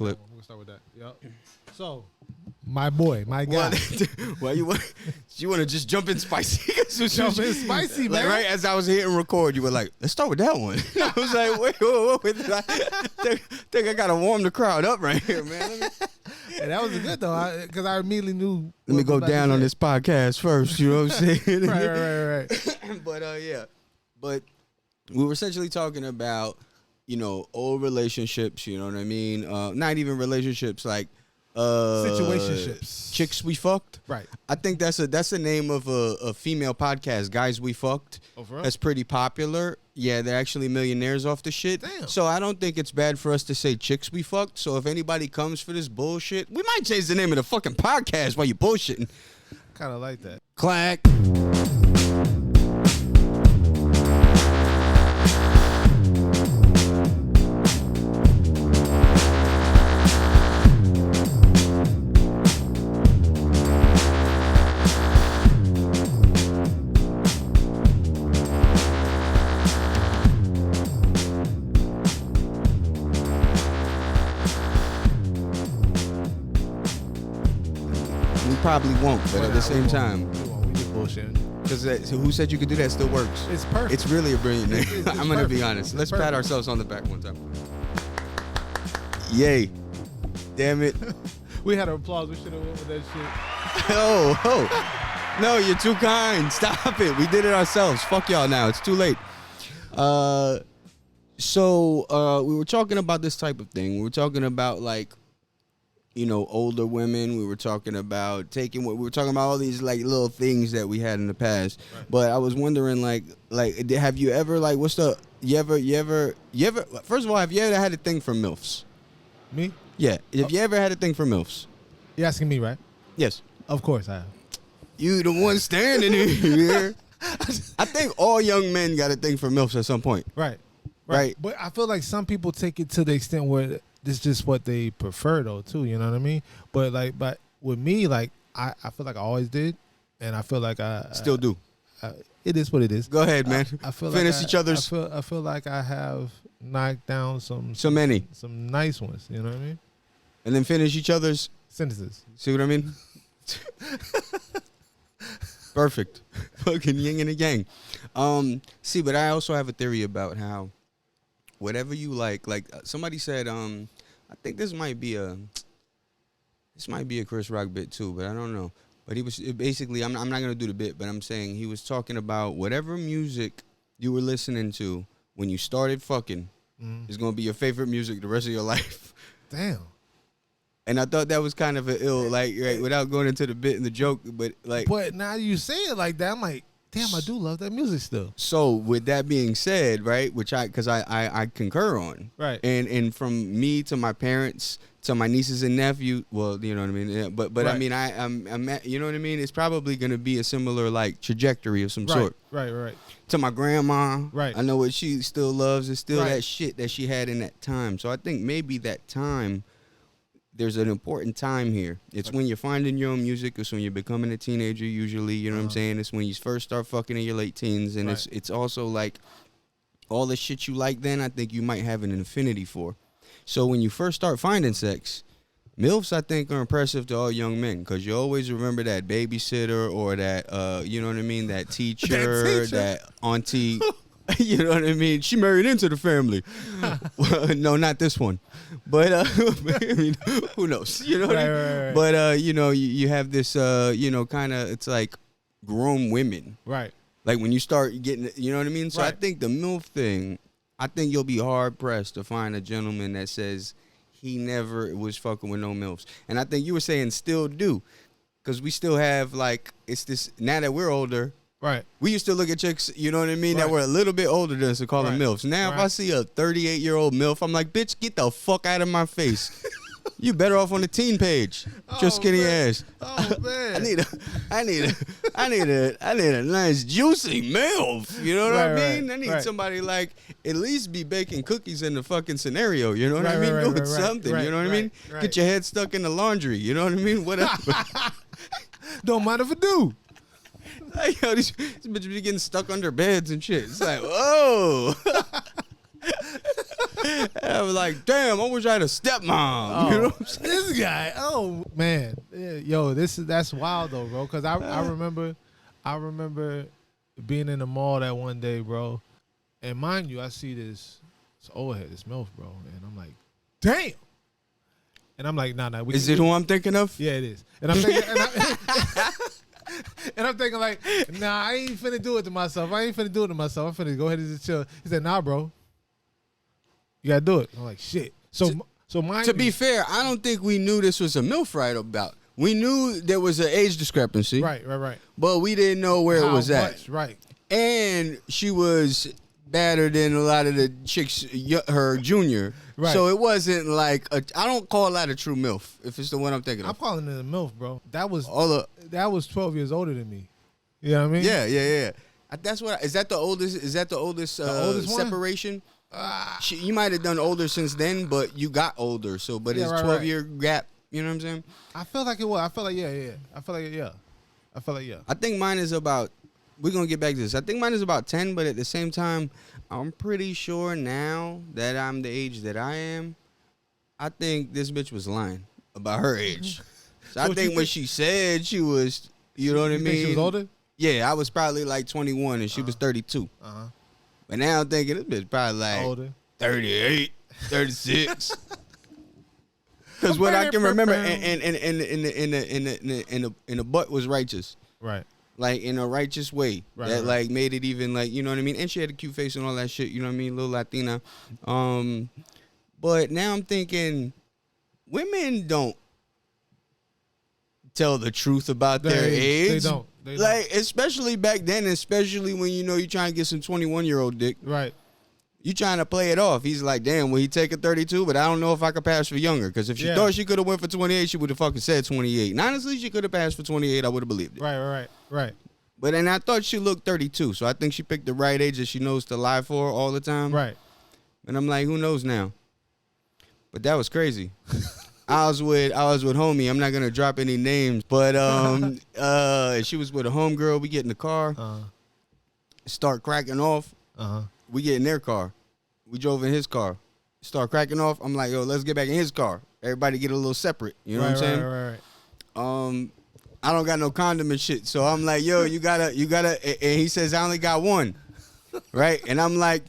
Clip. We're gonna start with that. Yep. So, my boy, my guy. Why you want to just jump in spicy? Jump in spicy, like, man. right as I was hitting record, you were like, "Let's start with that one." I was like, "Wait, I think I gotta warm the crowd up right here, man." And that was good though, because I immediately knew. Let me go down on this podcast first. You know what I'm saying? right. But yeah, but we were essentially talking about, old relationships. You know what I mean? Not even relationships, like situationships. Chicks we fucked. Right. I think that's the name of a female podcast. Guys we fucked. Oh, for real? That's pretty popular. Yeah, they're actually millionaires off the shit. Damn. So I don't think it's bad for us to say chicks we fucked. So if anybody comes for this bullshit, we might change the name of the fucking podcast while you bullshitting. Kind of like that. Clack. Probably won't, but at the same time, we just bullshitting. Because who said you could do that? Still works. It's perfect. It's really a brilliant name. It's I'm gonna be perfect. honest. Let's It's pat perfect. ourselves on the back one time. Yay! Damn it! We had an applause. We should have went with that shit. Oh! No, you're too kind. Stop it. We did it ourselves. Fuck y'all now. It's too late. So we were talking about this type of thing. We were talking about older women. We were talking about all these like little things that we had in the past. Right. But I was wondering like have you ever first of all, have you ever had a thing for MILFs? Me? Yeah. Have you ever had a thing for MILFs? You're asking me, right? Yes. Of course I have. You the one standing here. I think all young men got a thing for MILFs at some point. Right. But I feel like some people take it to the extent where this is just what they prefer though too, you know what I mean? But with me, like I feel like I always did, and I feel like I still do. It is what it is. Go ahead, man. I feel finish like each other's. I feel like I have knocked down some nice ones, you know what I mean? And then finish each other's sentences. See what I mean? Perfect. Fucking yin and a yang. But I also have a theory about how whatever you like somebody said, I think this might be a Chris Rock bit too, but I don't know. But he was basically, I'm not gonna do the bit, but I'm saying he was talking about whatever music you were listening to when you started fucking is gonna be your favorite music the rest of your life. Damn. And I thought that was kind of an ill, without going into the bit and the joke, but But now you say it like that, I'm like, damn, I do love that music still. So with that being said, right, because I concur on, right, and from me to my parents to my nieces and nephew, well, you know what I mean. Yeah, but right. I mean, I'm you know what I mean. It's probably gonna be a similar trajectory of some sort. Right. To my grandma, right. I know what she still loves is still that shit that she had in that time. So I think maybe that time. There's an important time here. It's when you're finding your own music. It's when you're becoming a teenager usually, you know what I'm saying? It's when you first start fucking in your late teens. And it's also like all the shit you like then, I think you might have an affinity for. So when you first start finding sex, MILFs, I think, are impressive to all young men because you always remember that babysitter or that, you know what I mean, that teacher, that auntie. You know what I mean? She married into the family. Well, no, not this one. But I mean, who knows? You know what I mean? Right. But you have this kind of, it's like grown women. Right. Like when you start getting, you know what I mean? So I think the MILF thing, I think you'll be hard pressed to find a gentleman that says he never was fucking with no MILFs. And I think you were saying still do. Because we still have it's this, now that we're older. Right. We used to look at chicks, you know what I mean, that were a little bit older than us and call them MILFs. Now, if I see a 38-year-old MILF, I'm like, bitch, get the fuck out of my face. You better off on the teen page. Just skinny ass. Oh man. I need a nice juicy MILF. You know what I mean? I need somebody at least be baking cookies in the fucking scenario. You know what I mean? Doing something. You know what I mean? Get your head stuck in the laundry. You know what I mean? Whatever. Don't mind if I do. Like, yo, these bitches be getting stuck under beds and shit. It's like, whoa. I was like, damn, I wish I had a stepmom. You know what I'm saying? This guy, oh man, yeah, yo, that's wild though, bro. Cause I remember being in the mall that one day, bro, and mind you, I see this old head, this MILF, bro, and I'm like, damn. And I'm like, nah. Is it who I'm thinking of? Yeah, it is. And I'm thinking, and I'm thinking like, nah, I ain't finna do it to myself. I'm finna go ahead and just chill. He said, nah, bro, you gotta do it. I'm like, shit. So mind to be fair, I don't think we knew this was a MILF right about. We knew there was an age discrepancy. Right. But we didn't know where it was at. Right. And she was badder than a lot of the chicks, her junior. Right. So it wasn't like I don't call that a true MILF, if it's the one I'm thinking of. I'm calling it a MILF, bro. That was 12 years older than me. You know what I mean? Yeah. That's what. Is that the oldest? Is that the oldest separation? You might have done older since then, but you got older. So, but it's 12-year gap. You know what I'm saying? I feel like it was. I feel like yeah. I feel like yeah. I think mine is about. We're gonna get back to this. I think mine is about 10, but at the same time, I'm pretty sure now that I'm the age that I am, I think this bitch was lying about her age. So I think when she said she was, you know what I mean? Think she was older? Yeah, I was probably like 21 and she was 32. But now I'm thinking this bitch probably like older. 38, 36. Because what I can remember, and the butt was righteous. Right. Like in a righteous way that like made it even like, you know what I mean? And she had a cute face and all that shit, you know what I mean? Little Latina. But now I'm thinking women don't tell the truth about their age. They don't. Like, especially back then, especially when you know you're trying to get some 21-year-old dick. Right. You trying to play it off. He's like, damn, will he take a 32? But I don't know if I could pass for younger. Because if she thought she could have went for 28, she would have fucking said 28. And honestly, she could have passed for 28. I would have believed it. Right. But then I thought she looked 32. So I think she picked the right age that she knows to lie for all the time. Right. And I'm like, who knows now? But that was crazy. I was with homie. I'm not going to drop any names. But she was with a homegirl. We get in the car. Start cracking off. We get in their car. We drove in his car. Start cracking off. I'm like, yo, let's get back in his car. Everybody get a little separate. You know what I'm saying? Right. I don't got no condom and shit. So I'm like, yo, you gotta. And he says, I only got one. Right? And I'm like,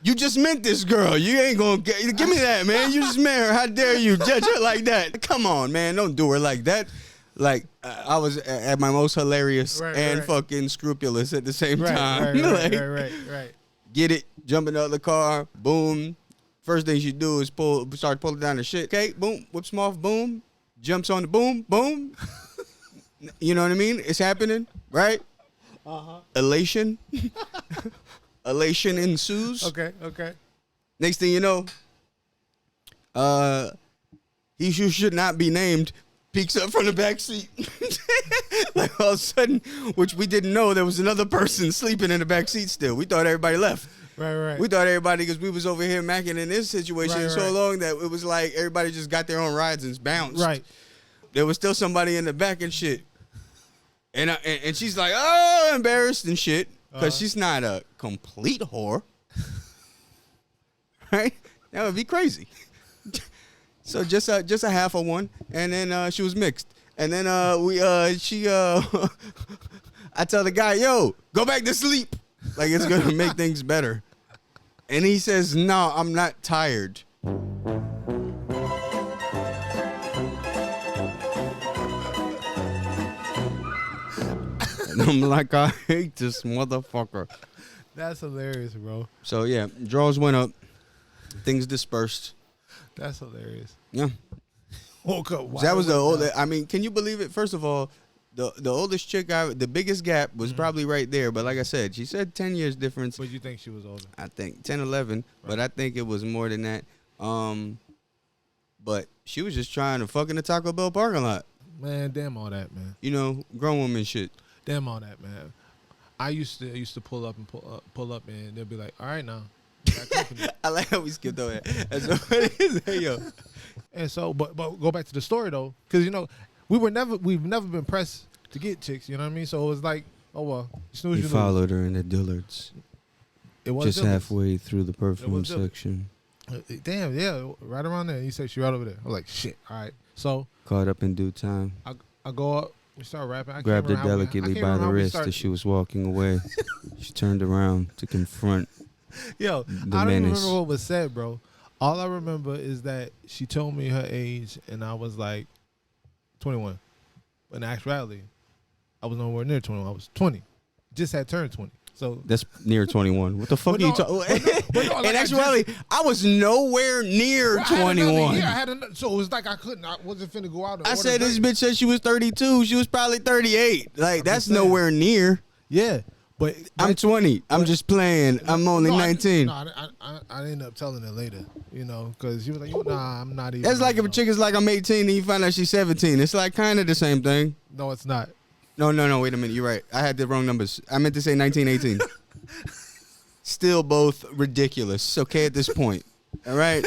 you just met this girl. You ain't gonna give me that, man. You just met her. How dare you judge her like that? Come on, man. Don't do her like that. Like, I was at my most hilarious and fucking scrupulous at the same time. Right. Get it, jump in the other car, boom. First thing she do is start pulling down the shit. Okay, boom, whips him off, boom. Jumps on the boom. You know what I mean? It's happening, right? Elation. Elation ensues. Okay. Next thing you know, he who should not be named peeks up from the back seat. Like all of a sudden, which we didn't know, there was another person sleeping in the back seat still. We thought everybody left. Right. We thought everybody, because we was over here macking in this situation so long that it was like everybody just got their own rides and bounced. Right. There was still somebody in the back and shit. And she's like, oh, embarrassed and shit, because she's not a complete whore. Right? That would be crazy. So just a half of one, and then she was mixed. And then I tell the guy, yo, go back to sleep. Like it's gonna make things better. And he says, no, I'm not tired. And I'm like, I hate this motherfucker. That's hilarious, bro. So yeah, draws went up, things dispersed. That's hilarious. Yeah. Woke up. So that was the oldest. I mean, can you believe it? First of all, the oldest chick, the biggest gap was probably right there. But like I said, she said 10 years difference. But you think she was older? I think 10, 11. Right. But I think it was more than that. But she was just trying to fuck in the Taco Bell parking lot. Man, damn all that, man. You know, grown woman shit. Damn all that, man. I used to pull up, and they'll be like, all right now. I like how we skipped over that. That's what it is. Hey, yo. And so, but go back to the story though, because you know we've never been pressed to get chicks. You know what I mean? So it was like, oh well, snooze, you followed her in the Dillards. It was just Dillard's. Halfway through the perfume section. Damn, yeah, right around there. He said she right over there. I was like, shit. All right. So Caught up in due time. I go up. We start rapping. I Grabbed her can't remember delicately by the wrist as she was walking away. She turned around to confront Yo, the I don't even menace. remember what was said, bro. All I remember is that she told me her age, and I was like 21. But in actuality, I was nowhere near 21. I was 20. Just had turned 20. So That's near 21. What the fuck But are you no, talking? but no, like, In actuality, I was nowhere near I had another 21. year. I had so it was like I wasn't finna go out. And I order said this drinks. bitch said she was 32. She was probably 38. Like, I'm that's just saying. nowhere near. Yeah, but I'm 20. I'm just playing. I'm only 19. I ended up telling her later, because she was like, nah, I'm not even. That's like if a chick is like, I'm 18 and you find out she's 17. It's like kind of the same thing. No, it's not. No, wait a minute. You're right. I had the wrong numbers. I meant to say 1918. Still both ridiculous. Okay, at this point. All right?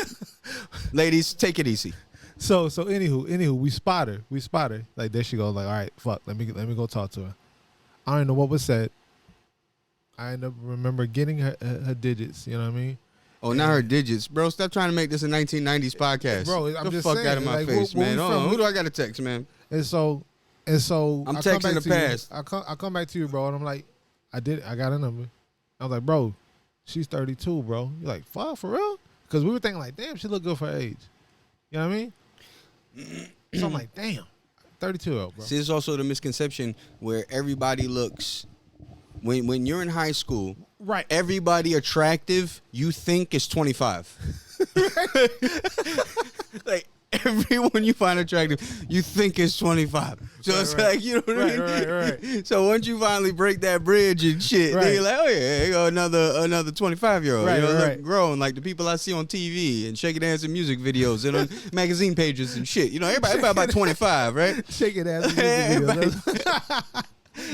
Ladies, take it easy. So anywho, we spot her. Like there she goes. Like, all right, fuck. Let me go talk to her. I don't know what was said. I end up remember getting her digits. You know what I mean? Oh, not her digits. Bro, stop trying to make this a 1990s podcast. Bro, I'm Get the just fuck saying, out of my like, face, where man. we Hold on. from? Who do I got to text, man? And so I'm I come texting back the to you. past. I come back to you, bro, and I'm like, I got a number. I was like, bro, she's 32, bro. You're like, fuck, for real? Because we were thinking like, damn, she look good for her age. You know what I mean? So I'm like, damn, 32-year-old, bro. See, there's also the misconception where everybody looks, when you're in high school, Right. everybody attractive you think is 25. Like, everyone you find attractive you think is 25. So Right, it's right. like, you know what I mean? Right. So once you finally break that bridge and shit, then you're Right. like, oh yeah, here go another 25-year-old. Right, you know, right, look right. grown, like the people I see on TV and shaking ass in music videos and on magazine pages and shit. You know, everybody about 25, right? Shaking ass.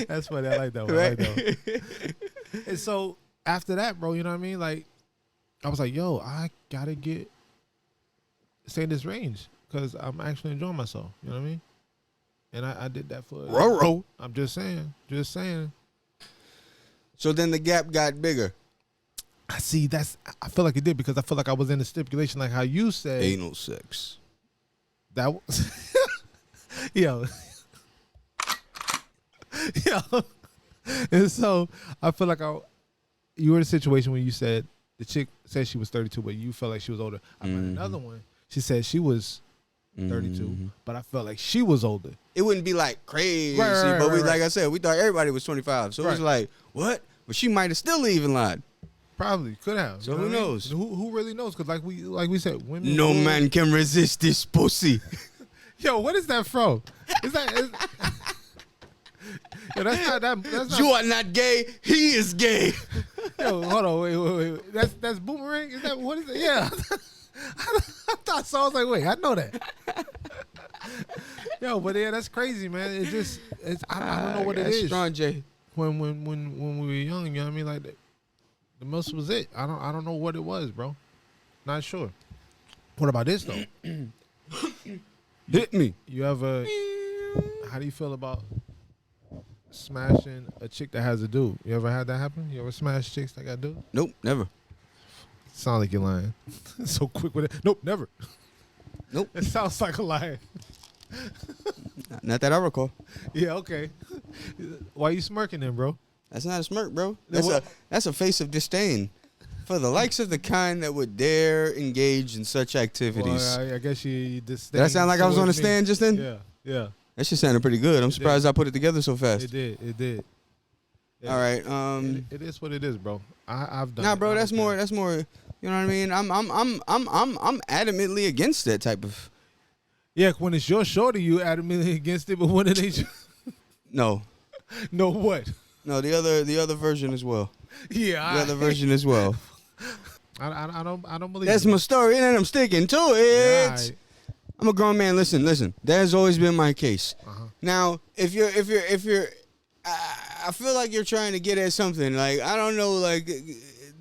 That's funny. I like that one. I like that one. And so after that, bro, you know what I mean? Like, I was like, yo, I gotta stay in this range because I'm actually enjoying myself. You know what I mean? And I did that for. Roro. I'm just saying. So then the gap got bigger. I see. I feel like it did because I feel like I was in the stipulation, like how you said. Anal sex. That was. Yo. And so I feel like you were in a situation where you said the chick said she was 32, but you felt like she was older. I read another one. She said she was 32, but I felt like she was older. It wouldn't be like crazy, Right, but right. like I said, we thought everybody was 25. So it was like, what? But she might have still even lied. Probably could have. So you know who what I mean? knows? Who really knows? Because like we said, women. No man can resist this pussy. Yo, what is that from? Is Yo, that's not. You are not gay. He is gay. Yo, hold on, wait. That's Boomerang. Is that what is it? Yeah. I thought so. I was like, wait, I know that. Yo, but yeah, that's crazy, man. I don't know what it is. Strong J. When we were young, you know what I mean? Like the most was it. I don't know what it was, bro. Not sure. What about this though? Hit me. You ever? How do you feel about smashing a chick that has a dude? You ever had that happen? You ever smash chicks that got dude? Nope, never. Sound like you're lying. So quick with it. Nope, never. Nope. It sounds like a lie. Not that I recall. Yeah, okay. Why you smirking then, bro? That's not a smirk, bro. Then That's a face of disdain for the likes of the kind that would dare engage in such activities. Well, I guess you disdain. Did I sound like I was on the towards me. stand just then? Yeah. That shit sounded pretty good. I'm surprised I put it together so fast. It did. Yeah. All right. It is what it is, bro. I've done. Nah, it. bro. I That's don't more. care. That's more. You know what I mean? I'm adamantly against that type of. Yeah, when it's your shorty, you adamantly against it, but when it ain't, No. no what? No, the other version as well. Yeah, The other version as well. I don't believe That's it. my story, and I'm sticking to it. Yeah, all right. I'm a grown man. Listen. That has always been my case. Uh-huh. Now, if you're, I feel like you're trying to get at something. Like, I don't know, like,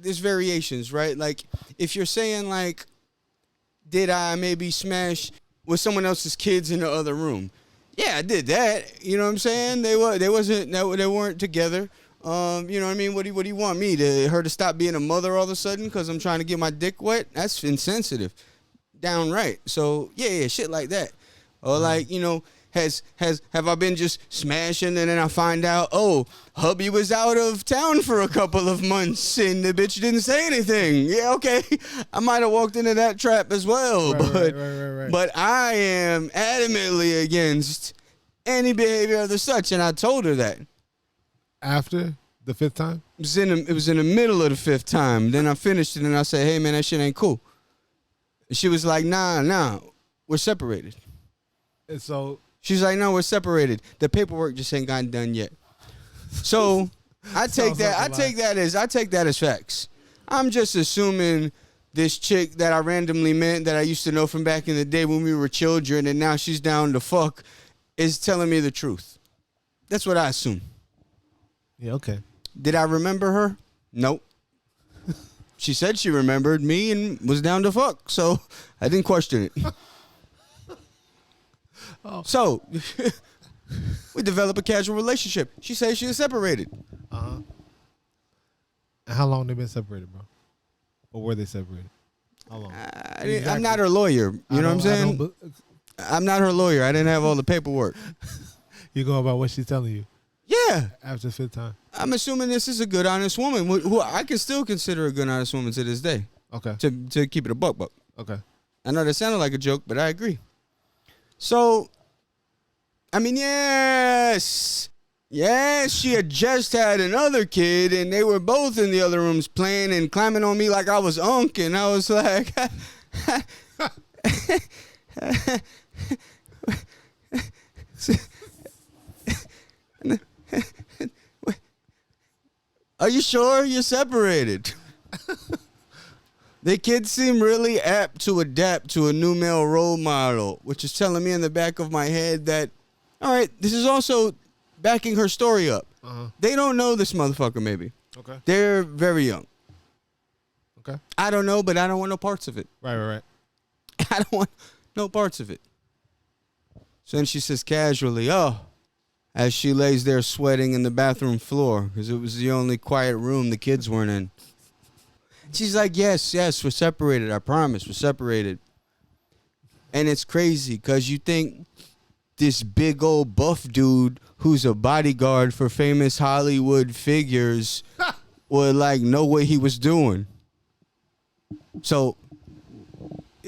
there's variations, right? Like, if you're saying, like, did I maybe smash with someone else's kids in the other room? Yeah, I did that. You know what I'm saying? They weren't together. You know what I mean? What do you want me her to stop being a mother all of a sudden because I'm trying to get my dick wet? That's insensitive, downright. So yeah, shit like that. Or like, you know, have I been just smashing and then I find out, oh, hubby was out of town for a couple of months and the bitch didn't say anything. Yeah, okay. I might have walked into that trap as well. Right. But I am adamantly against any behavior of the such, and I told her that. After the 5th time? It was in the middle of the 5th time. Then I finished it and I said, hey, man, that shit ain't cool. And she was like, nah, we're separated. And so she's like, no, we're separated. The paperwork just ain't gotten done yet. So I take that as facts. I'm just assuming this chick that I randomly met that I used to know from back in the day when we were children and now she's down to fuck is telling me the truth. That's what I assume. Yeah, okay. Did I remember her? Nope. She said she remembered me and was down to fuck, so I didn't question it. Oh. So, we develop a casual relationship. She says she is separated. Uh-huh. And how long they been separated, bro? Or were they separated? How long? Exactly. I'm not her lawyer. You know what I'm saying? I'm not her lawyer. I didn't have all the paperwork. You go about what she's telling you? Yeah. After the 5th time. I'm assuming this is a good, honest woman who I can still consider a good, honest woman to this day. Okay. To keep it a buck. Okay. I know that sounded like a joke, but I agree. So, I mean, yes, she had just had another kid, and they were both in the other rooms playing and climbing on me like I was Unc, and I was like, are you sure you're separated? The kids seem really apt to adapt to a new male role model, which is telling me in the back of my head that, all right, this is also backing her story up. Uh-huh. They don't know this motherfucker, maybe. Okay. They're very young. Okay. I don't know, but I don't want no parts of it. Right. I don't want no parts of it. So then she says casually, oh, as she lays there sweating in the bathroom floor, because it was the only quiet room the kids weren't in. She's like, yes, we're separated. I promise, we're separated. And it's crazy because you think this big old buff dude who's a bodyguard for famous Hollywood figures would like know what he was doing. So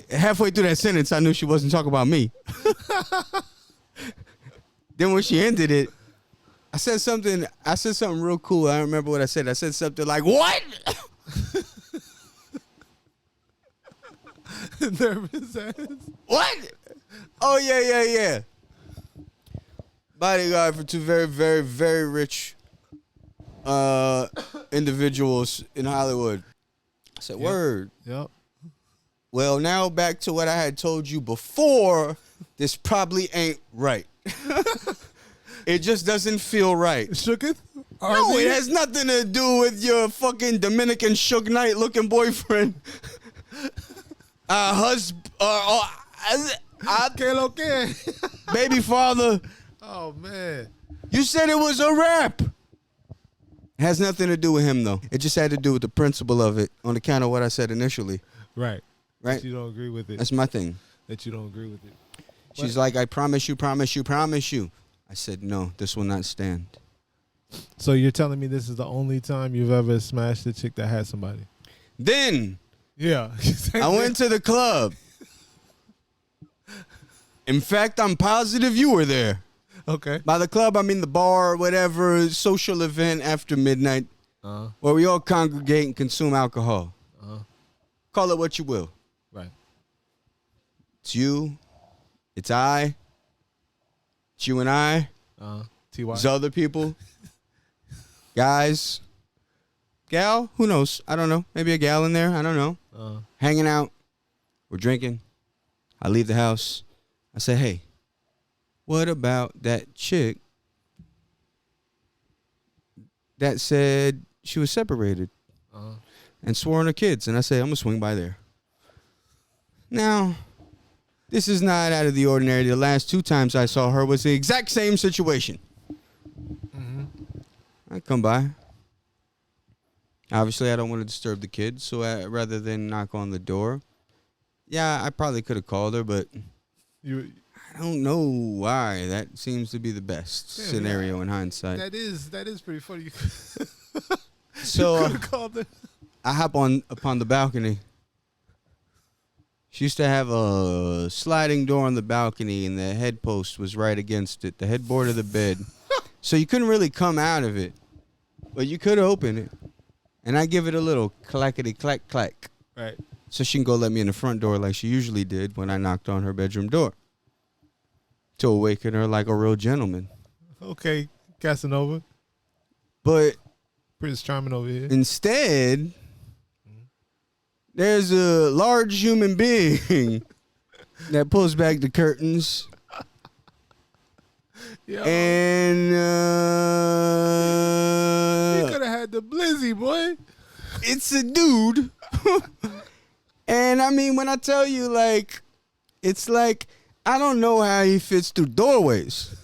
halfway through that sentence, I knew she wasn't talking about me. Then when she ended it, I said something real cool. I don't remember what I said. I said something like, what? Nervous ass. What? Oh, yeah. Bodyguard for two very, very, very rich individuals in Hollywood. I said, word. Yep. Well, now back to what I had told you before. This probably ain't right. It just doesn't feel right. Shooketh? No, it has nothing to do with your fucking Dominican Suge Knight looking boyfriend. Baby father. Oh, man. You said it was a rap. It has nothing to do with him, though. It just had to do with the principle of it on account of what I said initially. Right. Right? That you don't agree with it. That's my thing. That you don't agree with it. She's like, I promise you. I said, no, this will not stand. So you're telling me this is the only time you've ever smashed a chick that had somebody? Then, yeah, I went to the club. In fact, I'm positive you were there. Okay. By the club, I mean the bar, whatever, social event after midnight, where we all congregate and consume alcohol. Call it what you will. Right. It's you. It's I. It's you and I. T.Y. There's other people. Guys. Gal? Who knows? I don't know. Maybe a gal in there. I don't know. Hanging out. We're drinking. I leave the house. I say, hey, what about that chick that said she was separated and swore on her kids? And I say, I'm going to swing by there. Now, this is not out of the ordinary. The last 2 times I saw her was the exact same situation. I come by. Obviously, I don't want to disturb the kids, so rather than knock on the door, yeah, I probably could have called her, but You I don't know why. That seems to be the best scenario in hindsight. that is pretty funny. So You could have called her. I hop upon the balcony. She used to have a sliding door on the balcony, and the headpost was right against it, the headboard of the bed. So you couldn't really come out of it, but you could open it. And I give it a little clackety clack clack. Right. So she can go let me in the front door like she usually did when I knocked on her bedroom door. To awaken her like a real gentleman. Okay, Casanova. But Prince Charming over here. instead, there's a large human being that pulls back the curtains. Yo, And you could have had the blizzy, boy. it's a dude. And I mean, when I tell you, like, it's like, I don't know how he fits through doorways.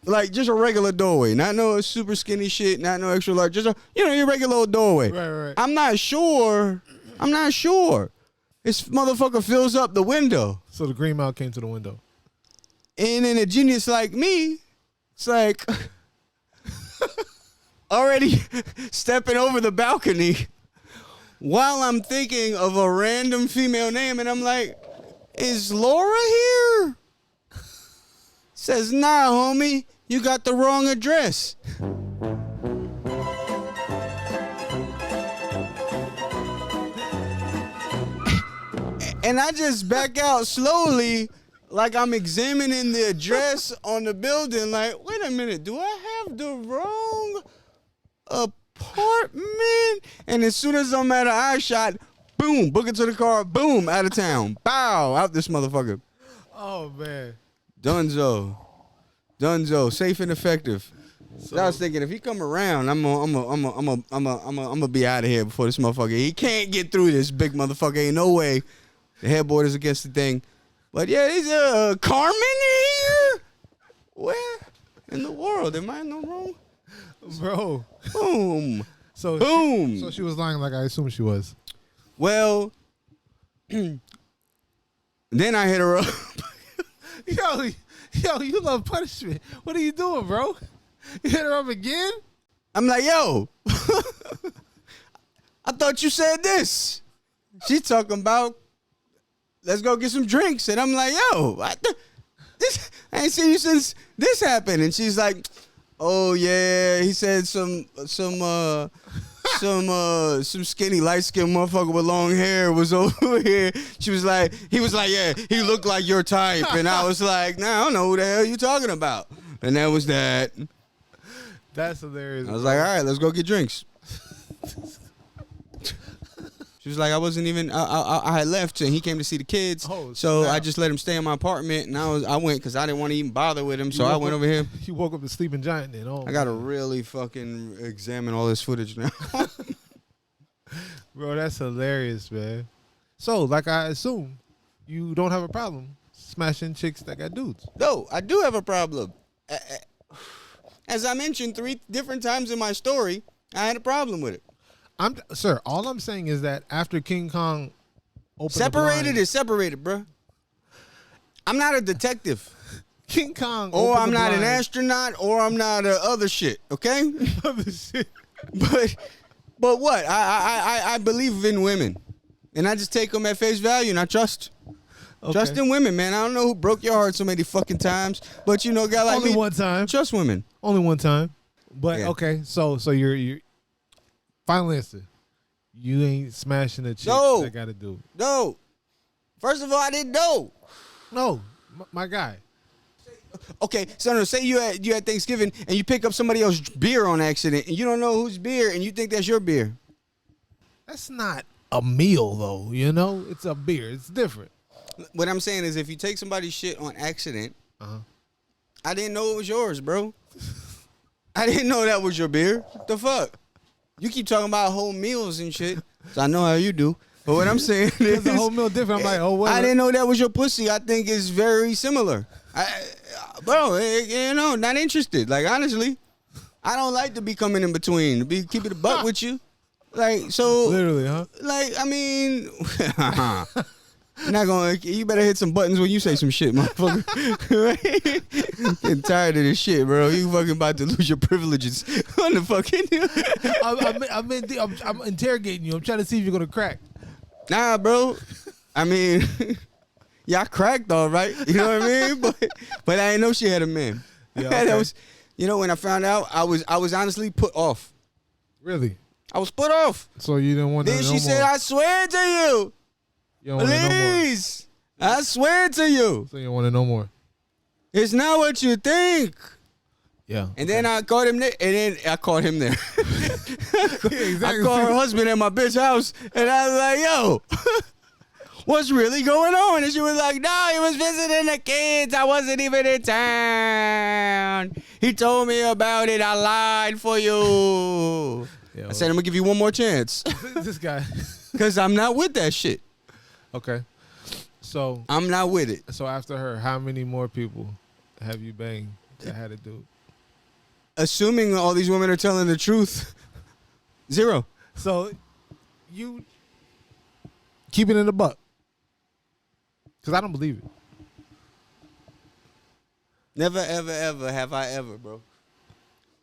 Like, just a regular doorway. Not no super skinny shit, not no extra large. Just a, your regular old doorway. Right. I'm not sure. This motherfucker fills up the window. So the green mount came to the window. And then a genius like me, it's like already stepping over the balcony while I'm thinking of a random female name. And I'm like, is Laura here? Says, nah, homie, you got the wrong address. And I just back out slowly, like I'm examining the address on the building. Like, wait a minute, do I have the wrong apartment? And as soon as I'm at an eye shot, boom, book it to the car, boom, out of town. Bow, out this motherfucker. Oh man. Dunzo, safe and effective. So I was thinking, if he come around, I'm gonna be out of here before this motherfucker. He can't get through this big motherfucker. Ain't no way. The headboard is against the thing. But yeah, is Carmen here? Where in the world? Am I in the wrong? Bro. Boom. Boom. So she was lying like I assumed she was. Well, then I hit her up. Yo, you love punishment. What are you doing, bro? You hit her up again? I'm like, yo, I thought you said this. She talking about, let's go get some drinks. And I'm like, yo, I ain't seen you since this happened. And she's like, oh yeah, he said some skinny light-skinned motherfucker with long hair was over here. He was like, yeah, he looked like your type. And I was like, nah, I don't know who the hell you talking about. And that was that. That's hilarious. I was like, all right, let's go get drinks. She was like, I wasn't even, I had left and he came to see the kids. Oh, so I just let him stay in my apartment. And I went because I didn't want to even bother with him. So I went over here. You woke up the sleeping giant then. Oh, I got to really fucking examine all this footage now. Bro, that's hilarious, man. So, like I assume, you don't have a problem smashing chicks that got dudes. No, I do have a problem. As I mentioned 3 different times in my story, I had a problem with it. Sir, all I'm saying is that after King Kong opened separated is separated, bro. I'm not a detective. King Kong or I'm not an astronaut, or I'm not other shit, okay? Other shit. But what? I believe in women. And I just take them at face value and I trust. Okay. Trust in women, man. I don't know who broke your heart so many fucking times, but you know, guy like only me, one time. Trust women. Only one time. But yeah. Okay, so you're final answer. You ain't smashing a chick that got to do. No. First of all, I didn't know. No, my guy. Okay, so no, say you had Thanksgiving and you pick up somebody else's beer on accident and you don't know whose beer and you think that's your beer. That's not a meal though, you know? It's a beer. It's different. What I'm saying is if you take somebody's shit on accident, I didn't know it was yours, bro. I didn't know that was your beer. What the fuck? You keep talking about whole meals and shit, so I know how you do. But what I'm saying is, the whole meal different. I'm like, oh, what? I didn't know that was your pussy. I think it's very similar. Bro, you know, not interested. Like, honestly, I don't like to be coming in between. Keep it a buck with you. Like, so. Literally, huh? Like, I mean. Not gonna. You better hit some buttons when you say some shit, motherfucker. Getting tired of this shit, bro. You fucking about to lose your privileges on the fucking. I'm interrogating you. I'm trying to see if you're gonna crack. Nah, bro. I mean, y'all cracked all right. You know what I mean? But I didn't know she had a man. Yeah, okay. That was, when I found out, I was honestly put off. Really? I was put off. So you didn't want to. Then she said, "I swear to you." Please, I swear to you. So you don't want to know more. It's not what you think. Yeah. And then I caught him there. And then I caught him there. Exactly. I called her husband at my bitch house. And I was like, yo, what's really going on? And she was like, no, he was visiting the kids. I wasn't even in town. He told me about it. I lied for you. Yo. I said, I'm going to give you one more chance. This guy. Because I'm not with that shit. Okay. So I'm not with it. So after her, how many more people have you banged that had a dude? Assuming all these women are telling the truth, 0. So you keep it in the buck. Because I don't believe it. Never, ever, ever have I ever, bro.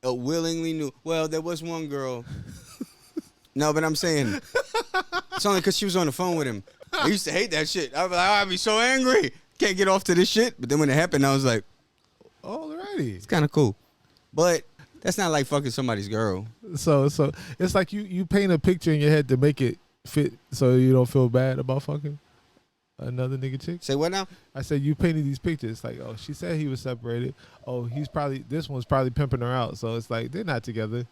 Willingly knew. Well, there was one girl. No, but I'm saying it's only because she was on the phone with him. I used to hate that shit. I was like, I'd be so angry. Can't get off to this shit. But then when it happened, I was like, alrighty. It's kind of cool. But that's not like fucking somebody's girl. So it's like you paint a picture in your head to make it fit so you don't feel bad about fucking another nigga chick. Say what now? I said you painted these pictures. Like, oh, she said he was separated. Oh, this one's probably pimping her out. So it's like, they're not together.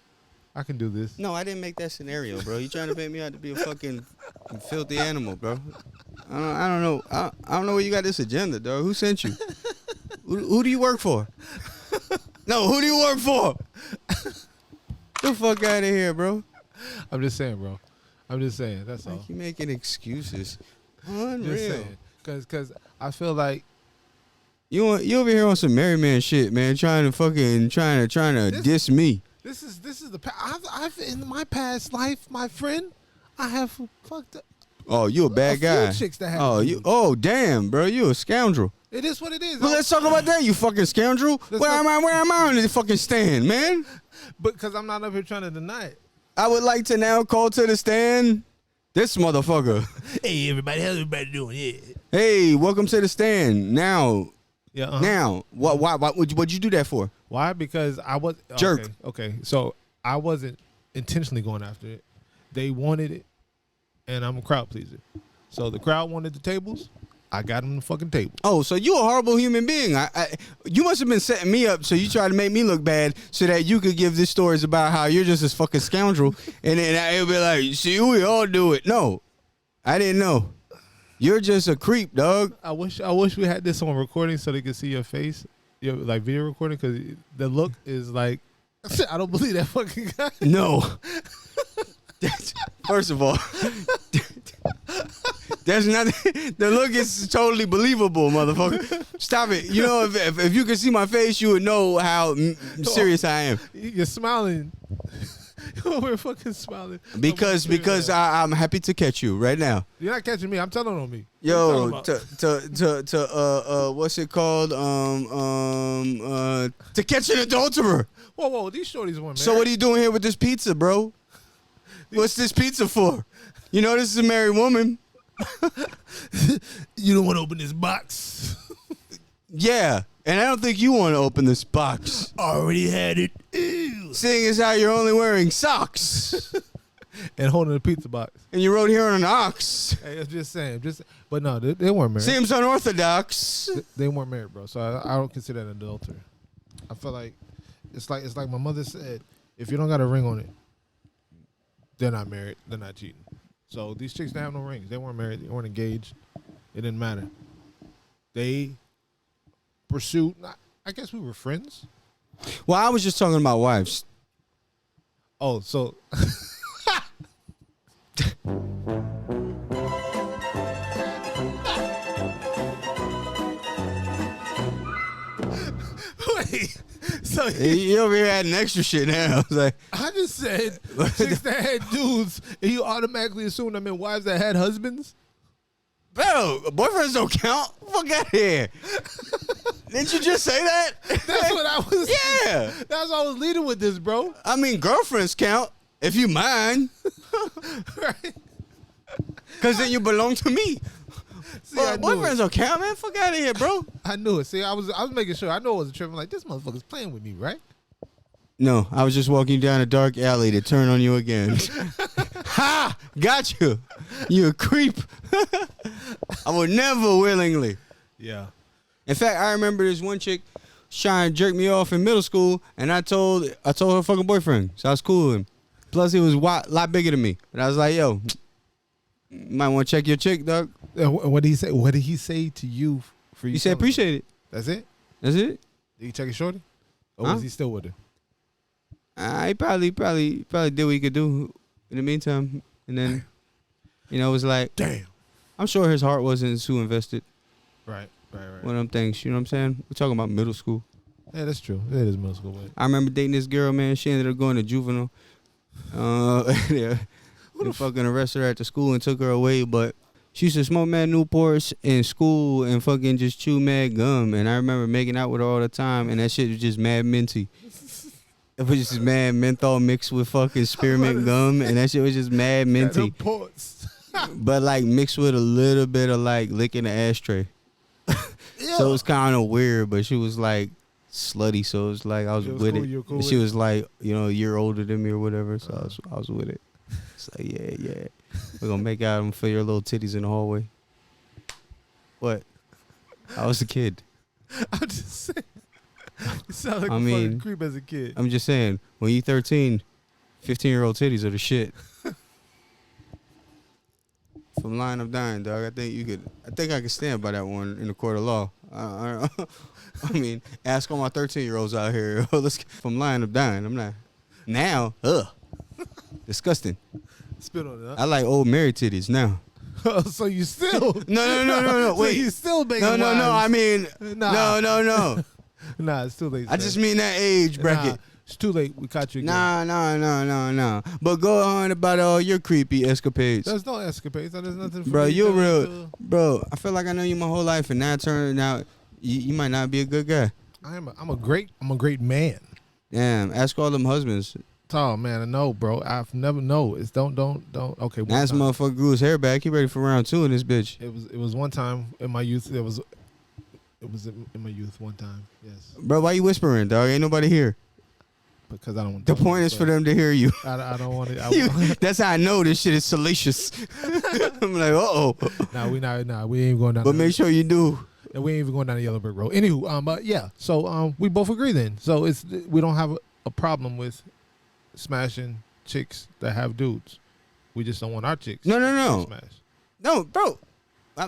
I can do this. No, I didn't make that scenario, bro. You trying to make me out to be a fucking filthy animal, bro. I don't know. I don't know where you got this agenda, dog. Who sent you? Who do you work for? No, who do you work for? Get the fuck out of here, bro. I'm just saying, bro. I'm just saying. That's like all. You making excuses. Unreal. Just saying. Cause I feel like you over here on some Mary Man shit, man. Trying to diss me. This is the I've in my past life, my friend, I have fucked up. Oh, you a bad guy. Few chicks that have Oh, damn, bro. You a scoundrel. It is what it is. Well, let's talk about that, you fucking scoundrel. Where am I on this fucking stand, man? Because I'm not up here trying to deny it. I would like to now call to the stand this motherfucker. Hey, everybody. How's everybody doing? Yeah. Hey, welcome to the stand. Now. Yeah. Uh-huh. Now. What'd you do that for? Why? Because I was... Jerk. Okay. So, I wasn't intentionally going after it. They wanted it, and I'm a crowd pleaser. So, the crowd wanted the tables. I got them the fucking table. Oh, so you a horrible human being. You must have been setting me up so you tried to make me look bad so that you could give these stories about how you're just this fucking scoundrel. And then it'll be like, see, we all do it. No, I didn't know. You're just a creep, dog. I wish we had this on recording so they could see your face, your like video recording, because the look is like, I don't believe that fucking guy. No. First of all, there's nothing. The look is totally believable, motherfucker. Stop it. You know, if you could see my face, you would know how serious I am. You're smiling. We're fucking smiling. Because I'm happy to catch you right now. You're not catching me. I'm telling on me. Yo, what's it called? To catch an adulterer. Whoa, these shorties weren't married. So what are you doing here with this pizza, bro? What's this pizza for? You know this is a married woman. You don't want to open this box. Yeah, and I don't think you want to open this box. Already had it. Ew. Seeing as how you're only wearing socks. And holding a pizza box. And you rode here on an ox. Hey, I'm just saying. But no, they weren't married. Seems unorthodox. They weren't married, bro. So I don't consider that an adultery. I feel like it's like my mother said, if you don't got a ring on it, they're not married. They're not cheating. So these chicks, they have no rings. They weren't married. They weren't engaged. It didn't matter. They pursued. I guess we were friends. Well, I was just talking about wives. Oh, so. Wait. So You over here adding extra shit now. I was like, I just said chicks that had dudes, and you automatically assume them in wives that had husbands. bro, boyfriends don't count. Fuck out of here. Didn't you just say that? That's what I was. Yeah. That's what I was leading with this, bro. I mean, girlfriends count if you mind. Right? Because then you belong to me. See, I knew Boyfriends it. don't count, man. Fuck out of here, bro. I knew it. See, I was making sure. I know it was a trip. I'm like, this motherfucker's playing with me, right? No, I was just walking down a dark alley to turn on you again. Ha! Got you. You a creep. I would never willingly. Yeah. In fact, I remember this one chick trying to jerk me off in middle school, and I told her fucking boyfriend, so I was cool with him. Plus, he was a lot bigger than me, and I was like, "Yo, you might want to check your chick, dog." What did he say? What did he say to you? For you? He said, "Appreciate it." That's it. That's it. Did he check his shorty? Or Huh? was he still with her? He probably did what he could do in the meantime, and then, it was like, Damn. I'm sure his heart wasn't too invested. Right. One of them things, you know what I'm saying? We're talking about middle school. Yeah, that's true. That is middle school. But I remember dating this girl, man. She ended up going to juvenile. They fucking arrested her at the school and took her away. But she used to smoke mad Newports in school and fucking just chew mad gum. And I remember making out with her all the time, and that shit was just mad minty. It was just mad menthol mixed with fucking spearmint gum, and that shit was just mad minty. But like mixed with a little bit of like licking the ashtray. Yeah. So it was kind of weird, but she was like slutty, so it was like I was with cool, it. you were cool And with she it? was like, a year older than me or whatever, so I was with it. It's like, yeah. We're gonna make out and feel your little titties in the hallway. What? I was a kid. I'm just saying. You sound like I a mean, fucking creep as a kid. I'm just saying, when you 13, 15-year-old titties are the shit. From lying, I'm dying, dog. I think I could stand by that one in the court of law. I mean, ask all my 13-year-olds out here. From lying, I'm dying. I'm not. Now, disgusting. Spit on it. I like old married titties now. Huh? So you still? No. So Wait. you still making No. I mean, Nah. no. Nah, it's too late. I just mean that age bracket. Nah, it's too late. We caught you again. No. But go on about all your creepy escapades. There's no escapades. There's nothing for Bro, me you're to- real. Bro, I feel like I know you my whole life, and now it turned out you might not be a good guy. I'm a great man. Damn, ask all them husbands. Oh man, I know, bro. I've never know. It's don't. Okay, one That's time. motherfucker grew his hair back. He ready for round 2 in this bitch. It was one time in my youth. It was in my youth one time. Yes, Bro, why you whispering, dog? Ain't nobody here. because I don't want. The point is for them to hear you. I don't want it. That's how I know this shit is salacious. I'm like, uh-oh. We ain't going down. But make sure you do. We ain't even going down the yellow brick road. Anywho, but yeah. So we both agree then. So we don't have a problem with smashing chicks that have dudes. We just don't want our chicks. No. to smash. No, bro.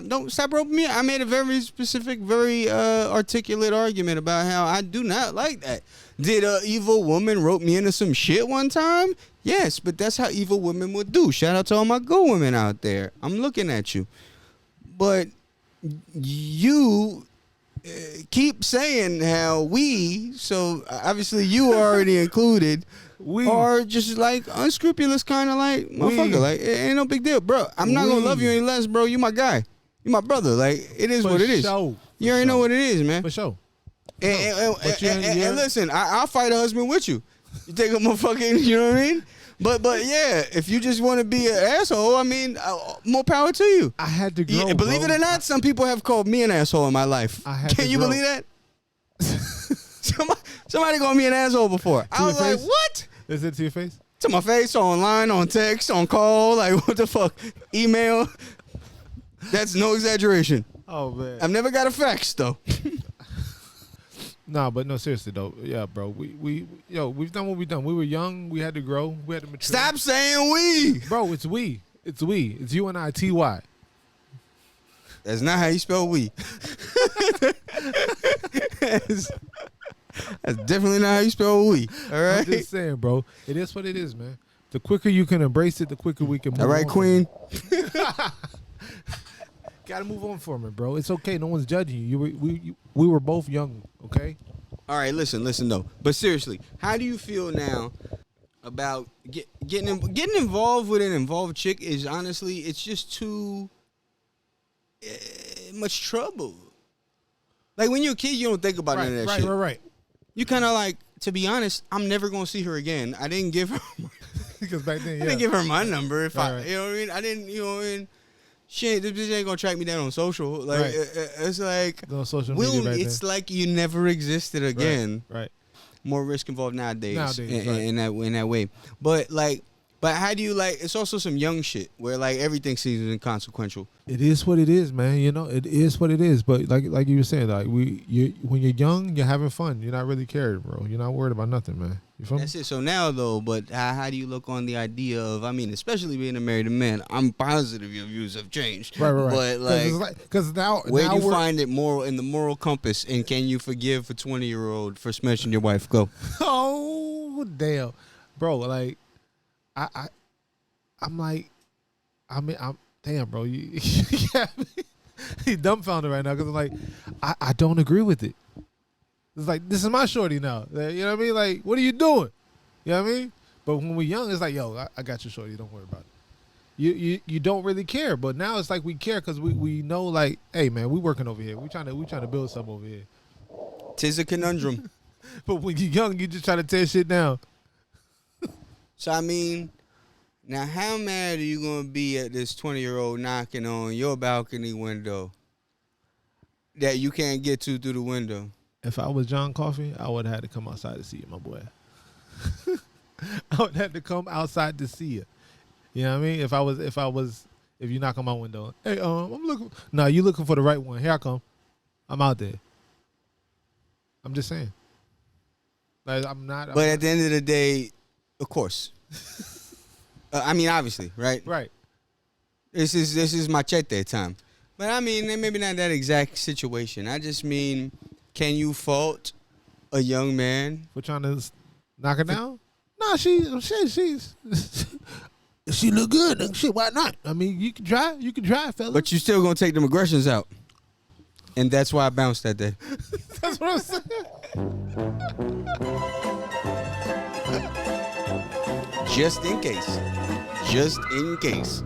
Don't stop roping me. I made a very specific, very articulate argument about how I do not like that. Did a evil woman rope me into some shit one time? Yes, but that's how evil women would do. Shout out to all my good women out there. I'm looking at you. But you keep saying how we, so obviously you are already included, are just like unscrupulous kind of like motherfucker. Like, it ain't no big deal, bro. I'm not going to love you any less, bro. You my guy. You my brother. Like, it is what it is. You already know what it is, man. For sure. And listen, I'll fight a husband with you. You take a motherfucking, you know what I mean? But yeah, if you just want to be an asshole, I mean, more power to you. I had to grow. Believe it or not, some people have called me an asshole in my life. Can you grow. believe that? Somebody called me an asshole before. I was like, what? Is it to your face? To my face, online, on text, on call, like what the fuck? Email. That's no exaggeration. Oh man. I've never got a fax though. Nah, but no, seriously though. Yeah, bro. We've done what we've done. We were young. We had to grow. We had to mature. Stop saying we. Bro, it's we. It's we. It's you and I, T-Y. That's not how you spell we. That's definitely not how you spell we. All right. I'm just saying, bro. It is what it is, man. The quicker you can embrace it, the quicker we can move on. All right, Queen. Gotta move on from it, bro. It's okay. No one's judging you. We were both young, okay? All right, listen though. But seriously, how do you feel now about getting involved with an involved chick? Is honestly, it's just too much trouble. Like when you're a kid, you don't think about none of that shit. Right. You kind of like, to be honest, I'm never gonna see her again. I didn't give her. Because back then, I didn't give her my number. If right. you know what I mean. I didn't, you know what I mean. This bitch ain't gonna track me down on social. Like it's like no social media. It's like you never existed again. Right. More risk involved nowadays right. in that way. But how do you like? It's also some young shit where like everything seems inconsequential. It is what it is, man. You know, it is what it is. But like you were saying, like when you're young, you're having fun. You're not really cared, bro. You're not worried about nothing, man. You feel me? That's it. So now though, but how do you look on the idea of? I mean, especially being a married man, I'm positive your views have changed. Right. But like, because now where do you find it moral in the moral compass? And can you forgive a 20-year-old for smashing your wife? Go. Oh damn, bro. Like, I'm damn, bro. You he's dumbfounded right now because I'm like, I don't agree with it. It's like, this is my shorty now. You know what I mean? Like, what are you doing? You know what I mean? But when we're young, it's like, yo, I got your shorty. Don't worry about it. You don't really care. But now it's like we care because we know, like, hey, man, we working over here. We trying to build something over here. Tis a conundrum. But when you're young, you just try to tear shit down. So, I mean, now how mad are you going to be at this 20-year-old knocking on your balcony window that you can't get to through the window? If I was John Coffey, I would have had to come outside to see you, my boy. I would have to come outside to see you. You know what I mean? If you knock on my window, hey, I'm looking. No, you looking for the right one. Here I come. I'm out there. I'm just saying. Like, But at the end of the day, of course. I mean, obviously, right? Right. This is machete time. But I mean, maybe not that exact situation. I just mean, can you fault a young man for trying to knock her down? No, she's she look good. Shit, why not? I mean, you can try, fella. But you still gonna take them aggressions out, and that's why I bounced that day. That's what I'm saying. Just in case. Just in case.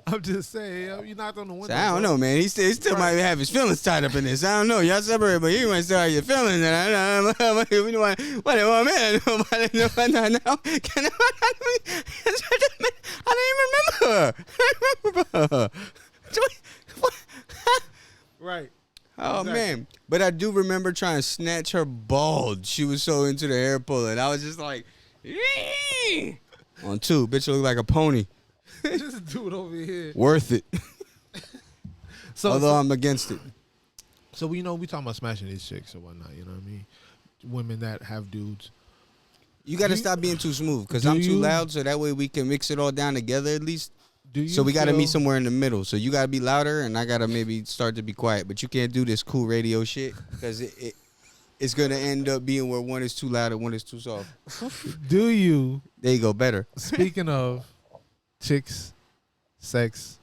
I'm just saying, you knocked on the window. So I don't know, man. He still might have his feelings tied up in this. I don't know. Y'all separate, but he might still have your feelings. And I don't know. What do you want, man? I don't even remember her. Right. Oh, exactly. Man. But I do remember trying to snatch her bald. She was so into the hair pulling. I was just like, on two. Bitch look like a pony. This dude over here. Worth it. Although I'm against it. So we talking about smashing these chicks or whatnot, you know what I mean? Women that have dudes. You got to stop being too smooth because I'm too loud, so that way we can mix it all down together at least. So we got to meet somewhere in the middle. So you got to be louder and I got to maybe start to be quiet. But you can't do this cool radio shit because it's going to end up being where one is too loud and one is too soft. Do you? There you go. Better. Speaking of chicks, sex,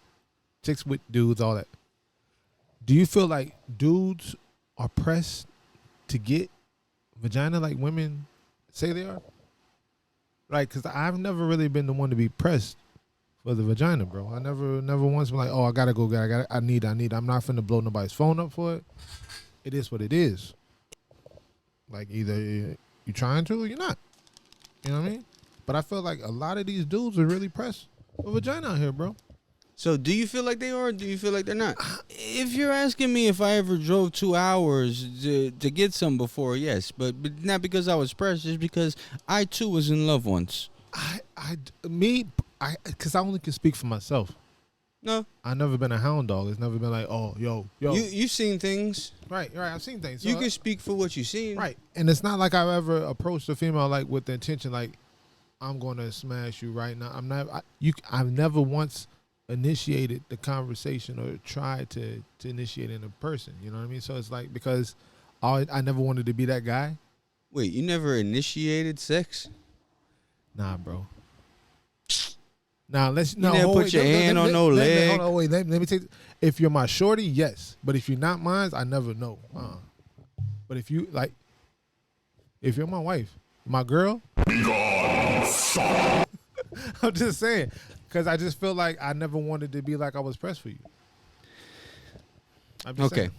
chicks with dudes, all that. Do you feel like dudes are pressed to get vagina like women say they are? Like, because I've never really been the one to be pressed for the vagina, bro. I never once been like, oh, I gotta go, I need. I'm not finna blow nobody's phone up for it. It is what it is. Like, either you trying to or you're not. You know what I mean? But I feel like a lot of these dudes are really pressed for vagina out here, bro. So do you feel like they are or do you feel like they're not? If you're asking me if I ever drove 2 hours to get some before, yes. But not because I was pressed, just because I too was in love once. Because I only can speak for myself. No. I've never been a hound dog. It's never been like, oh, yo. You've seen things. Right. I've seen things. So you can speak for what you've seen. Right. And it's not like I've ever approached a female like with the intention like, I'm going to smash you right now. I've never once initiated the conversation or tried to initiate it in person. You know what I mean? So it's like, because I never wanted to be that guy. Wait, you never initiated sex? Nah, bro. Now you never put your hand on no leg. Hold on, wait. Let me take. If you're my shorty, yes. But if you're not mine, I never know. But if you like, if you're my wife, my girl, I'm just saying, because I just feel like I never wanted to be like I was pressed for you. Okay.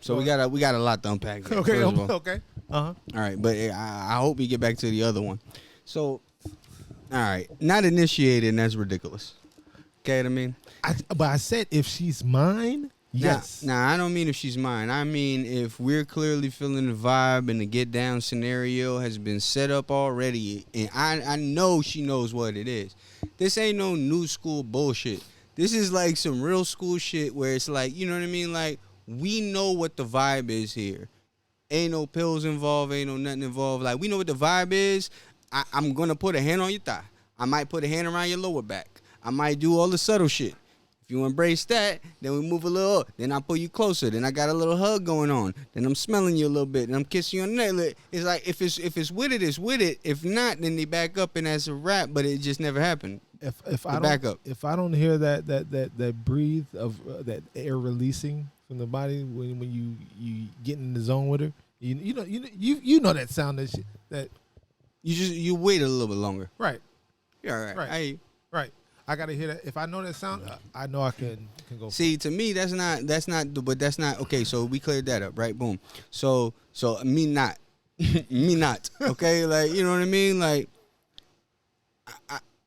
So we got a lot to unpack here, Okay, first of all. okay. Uh-huh. All right, but I hope we get back to the other one. So, all right, not initiated, and that's ridiculous. Okay, what I mean? But I said if she's mine, yes. Nah, I don't mean if she's mine. I mean if we're clearly feeling the vibe and the get down scenario has been set up already, and I know she knows what it is. This ain't no new school bullshit. This is like some real school shit where it's like, you know what I mean? Like, we know what the vibe is here. Ain't no pills involved, ain't no nothing involved. Like, we know what the vibe is. I'm going to put a hand on your thigh. I might put a hand around your lower back. I might do all the subtle shit. If you embrace that, then we move a little up. Then I pull you closer. Then I got a little hug going on. Then I'm smelling you a little bit. And I'm kissing you on the neck. It's like, if it's with it, it's with it. If not, then they back up and that's a wrap. But it just never happened. If I don't hear that breathe of that air releasing from the body when you get in the zone with her, you know that sound that you wait a little bit longer. Right. Yeah, all right. Right. I gotta hear that. If I know that sound, I know I can go. See, to me, that's not. But that's not okay. So we cleared that up, right? Boom. So me not. Okay, like, you know what I mean? Like,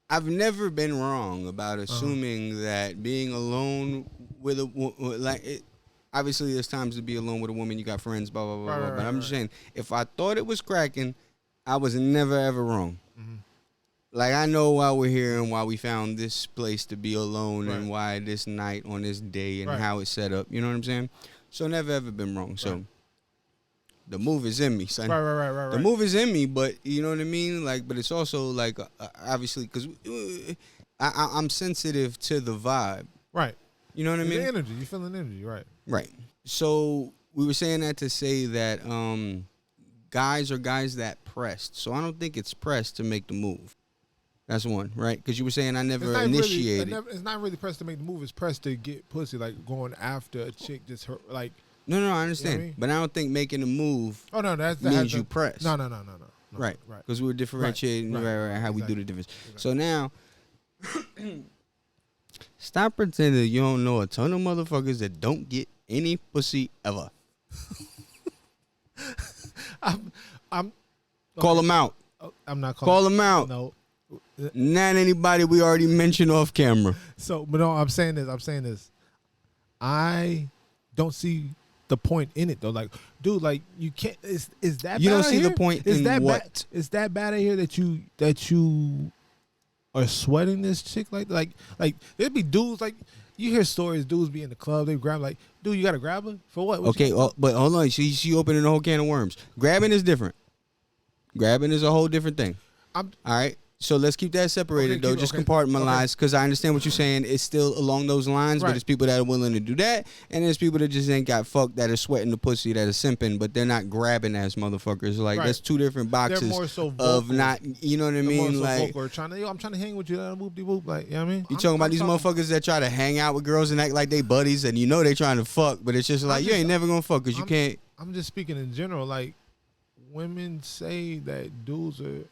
I've never been wrong about assuming that being alone with obviously there's times to be alone with a woman. You got friends, blah blah blah. But I'm just saying, if I thought it was cracking, I was never ever wrong. Mm-hmm. Like, I know why we're here and why we found this place to be alone and why this night on this day and how it's set up. You know what I'm saying? So never ever been wrong. So the move is in me, son. Right. The move is in me, but you know what I mean? Like, but it's also like, obviously, because I'm sensitive to the vibe. Right. You know what I mean? The energy. You feeling energy, right. Right. So we were saying that to say that guys are guys that pressed. So I don't think it's pressed to make the move. That's one, right? Because you were saying I never initiated. It's not really pressed to make the move. It's pressed to get pussy, like going after a chick just her, like. No, I understand. You know what I mean? But I don't think making a move means you press. No. Right. Because we were differentiating how we do the difference. Exactly. So now, stop pretending you don't know a ton of motherfuckers that don't get any pussy ever. I'm Call them out. I'm not calling. Call them out. No. Not anybody we already mentioned off camera. So, but no, I'm saying this. I don't see the point in it though. Like, dude, like, you can't. Is that you bad don't see here? the point is in that what? Is that bad out here that you are sweating this chick like there'd be dudes like you hear stories dudes be in the club, they grab like, dude, you gotta grab her for what? Okay, but hold on, she opening a whole can of worms. Grabbing is different. Grabbing is a whole different thing. All right. So let's keep that separated, though. Just compartmentalize, because I understand what you're saying. It's still along those lines, but it's people that are willing to do that, and there's people that just ain't got fucked, that are sweating the pussy, that are simping, but they're not grabbing ass motherfuckers. Like, that's two different boxes. They're more so vocal. Of not, you know what I mean? Like, I'm trying to hang with you, whoop-de-whoop, like, you know what I mean? You talking about these motherfuckers that try to hang out with girls and act like they buddies, and you know they trying to fuck, but it's just like, you ain't never gonna fuck, because you can't. I'm just speaking in general. Like, women say that dudes are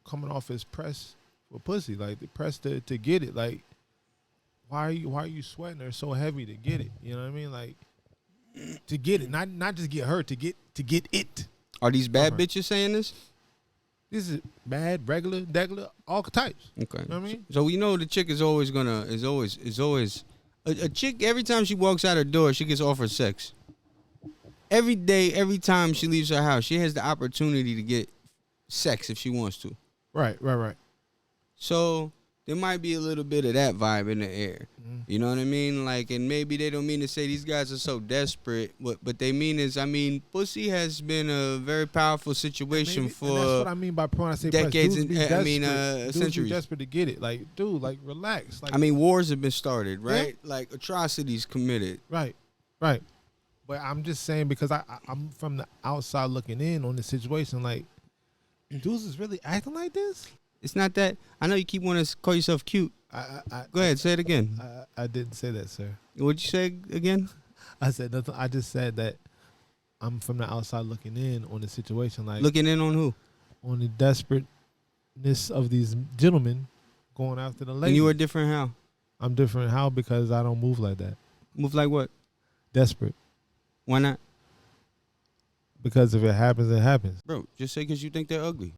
coming off as pressed for pussy, like they pressed to get it. Like, why are you sweating her so heavy to get it? You know what I mean? Like, to get it, not just get her, to get it. Are these bad bitches saying this? This is bad, regular, degular, all types. Okay. You know what I mean? So we know the chick is always a chick. Every time she walks out her door, she gets offered sex. Every day, every time she leaves her house, she has the opportunity to get sex if she wants to. Right. So there might be a little bit of that vibe in the air. Mm-hmm. You know what I mean? Like, and maybe they don't mean to say these guys are so desperate. What they mean is, I mean, pussy has been a very powerful situation for and that's what I mean by when I say decades. Dudes centuries. Be desperate to get it. Like, dude, like, relax. Like, I mean, wars have been started, right? Yeah. Like, atrocities committed. Right. But I'm just saying, because I'm from the outside looking in on the situation. Like, dudes is really acting like this? It's not that. I know you keep wanting to call yourself cute. Go ahead, say it again. I didn't say that, sir. What'd you say again? I said nothing. I just said that I'm from the outside looking in on the situation, like Looking in on who? on the desperateness of these gentlemen going after the lady. And you are different how? I'm different how because I don't move like that. Move like what? Desperate. Why not? Because if it happens, it happens. Bro, just say because you think they're ugly.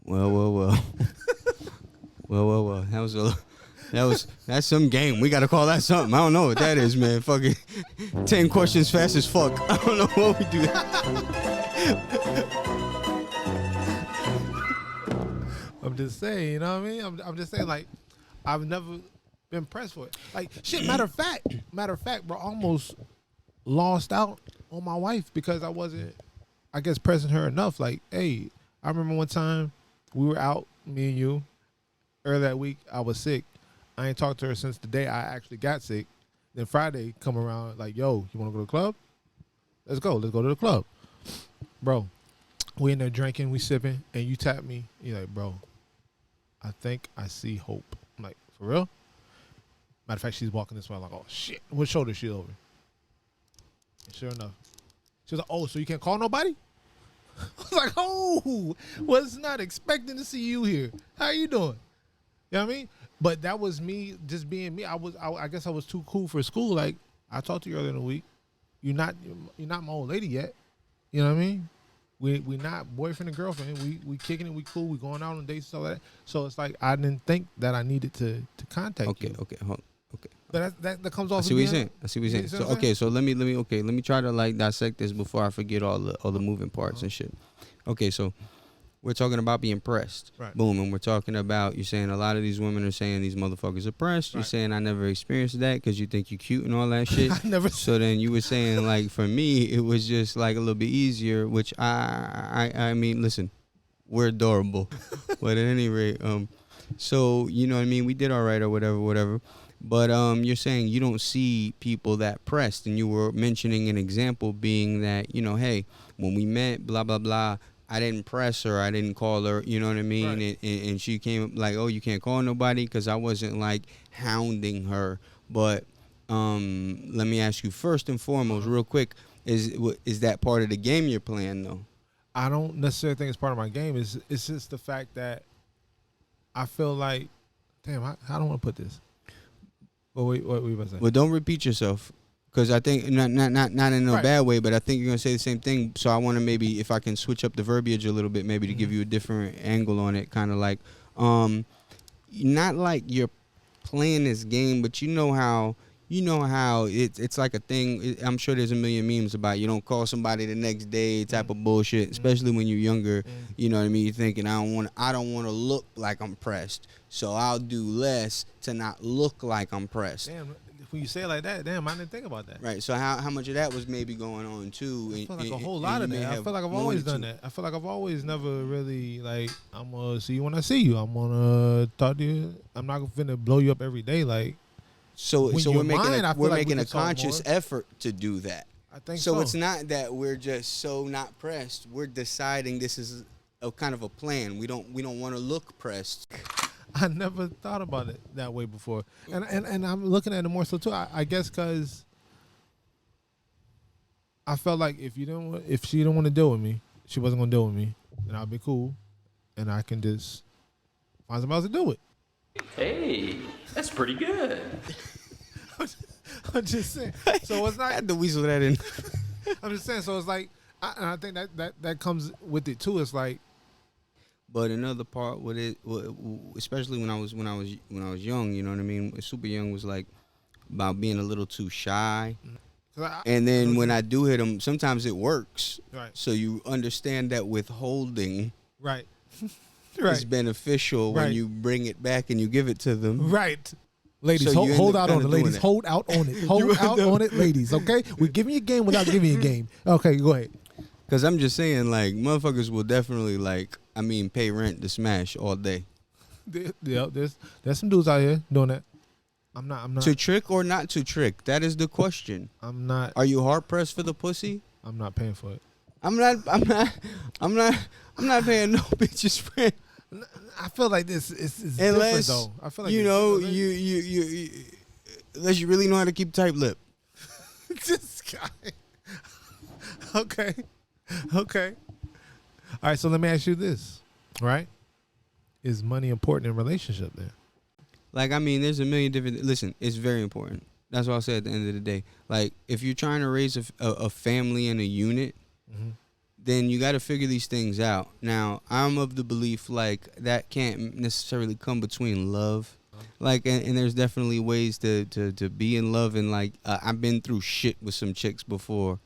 Well. That's some game. We got to call that something. I don't know what that is, man. Fucking 10 questions fast as fuck. I don't know what we do. I'm just saying, you know what I mean? I'm just saying, like, I've never been pressed for it. Like, shit, matter of fact, bro, I almost lost out on my wife because I wasn't, I guess, pressing her enough. Like, hey, I remember one time we were out, me and you, earlier that week, I was sick. I ain't talked to her since the day I actually got sick. Then Friday come around like, yo, you want to go to the club? Let's go to the club. Bro, we in there drinking, we sipping, and you tap me. You're like, bro, I think I see hope. I'm like, for real? Matter of fact, she's walking this way. I'm like, oh, shit. What shoulder is she over? And sure enough. She was like, oh, so you can't call nobody? I was like, oh, was not expecting to see you here. How you doing? You know what I mean? But that was me just being me. I guess I was too cool for school. Like, I talked to you earlier in the week. You're not my old lady yet. You know what I mean? We not boyfriend and girlfriend. We kicking it. We cool. We going out on dates and all that. So it's like I didn't think that I needed to contact you. Okay, hold on. Okay. But that comes off. I see what you're saying. So okay, so let me try to like dissect this before I forget all the moving parts and shit. Okay, so we're talking about being pressed. Right. Boom, and we're talking about, you're saying a lot of these women are saying these motherfuckers are pressed. You're saying I never experienced that because you think you cute and all that shit. I never. So then you were saying like for me it was just like a little bit easier, which I mean, listen, we're adorable, but at any rate, so you know what I mean, we did all right or whatever. But you're saying you don't see people that pressed, and you were mentioning an example being that, you know, hey, when we met, blah blah blah, I didn't press her, I didn't call her, you know what I mean, Right. and she came like, oh, you can't call nobody, because I wasn't like hounding her. But let me ask you first and foremost, real quick, is that part of the game you're playing though? I don't necessarily think it's part of my game. It's just the fact that I feel like, damn, I don't want to put this. Well, wait, what were you about to say? Well, don't repeat yourself, because I think not in a Right. bad way, but I think you're gonna say the same thing. So I want to, maybe if I can switch up the verbiage a little bit, maybe to give you a different angle on it, kind of like, not like you're playing this game, but you know how it's like a thing. I'm sure there's a million memes about you don't call somebody the next day type of bullshit, especially when you're younger. You know what I mean? You're thinking I don't want to look like I'm pressed, so I'll do less to not look like I'm pressed. Damn, when you say it like that, damn, I didn't think about that. Right. So how much of that was maybe going on too? I feel like a whole lot of that. I feel like I've always done that. I feel like I've always never really, like, I'm gonna see you when I see you. I'm gonna talk to you. I'm not gonna blow you up every day. Like, So when we're you're making mine, I feel like we making a could talk conscious more. effort to do that. I think so. So it's not that we're just so not pressed. We're deciding this is a kind of a plan. We don't want to look pressed. I never thought about it that way before, and I'm looking at it more so too. I guess because I felt like if she didn't want to deal with me, she wasn't gonna deal with me, then I'll be cool, and I can just find somebody else to do it. Hey, that's pretty good. I'm just saying. So it's I not. had to weasel that in. I'm just saying. So it's like, and I think that comes with it too. It's like, But another part with it, especially when I was young, you know what I mean, super young, was like about being a little too shy. And then when I do hit them, sometimes it works. Right. So you understand that withholding Right. is beneficial when Right. you bring it back and you give it to them. Right. Ladies, So you hold end up out on it, kinda doing ladies. that. Hold out on it. Hold out on it, ladies. Okay? We're giving you a game without giving you a game. Okay, go ahead. Because I'm just saying, like, motherfuckers will definitely, like, pay rent to smash all day. Yeah, there's some dudes out here doing that. I'm not. To trick or not to trick? That is the question. I'm not. Are you hard pressed for the pussy? I'm not paying for it. I'm not paying no bitch's rent. I feel like this is Unless, different though. I feel like you know, you unless you really know how to keep tight lip. this guy. Okay. Okay. All right, so let me ask you this, right? Is money important in a relationship then? Like, I mean, there's a million different. Listen, it's very important. That's what I'll say at the end of the day. Like, if you're trying to raise a family and a unit, then you got to figure these things out. Now, I'm of the belief, like, that can't necessarily come between love. Like, and there's definitely ways to be in love. And, like, I've been through shit with some chicks before.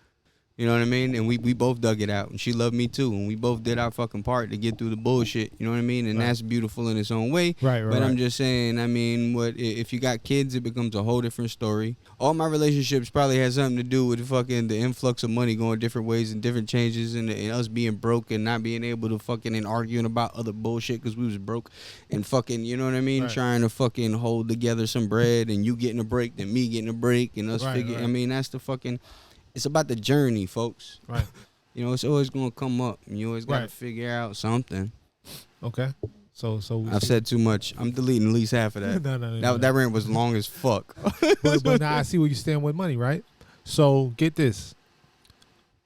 You know what I mean? And we both dug it out. And she loved me, too. And we both did our fucking part to get through the bullshit. You know what I mean? And that's beautiful in its own way. Right. But I'm just saying, I mean, if you got kids, it becomes a whole different story. All my relationships probably had something to do with fucking the influx of money going different ways and different changes and us being broke and not being able to fucking and arguing about other bullshit because we was broke and fucking, you know what I mean? Right. Trying to fucking hold together some bread and you getting a break, then me getting a break and us figuring. I mean, that's the fucking... It's about the journey, folks. Right. You know, it's always going to come up. And you always got to figure out something. Okay. So I've said too much. I'm deleting at least half of that. No. That rant was long as fuck. but now I see where you stand with money, right? So get this.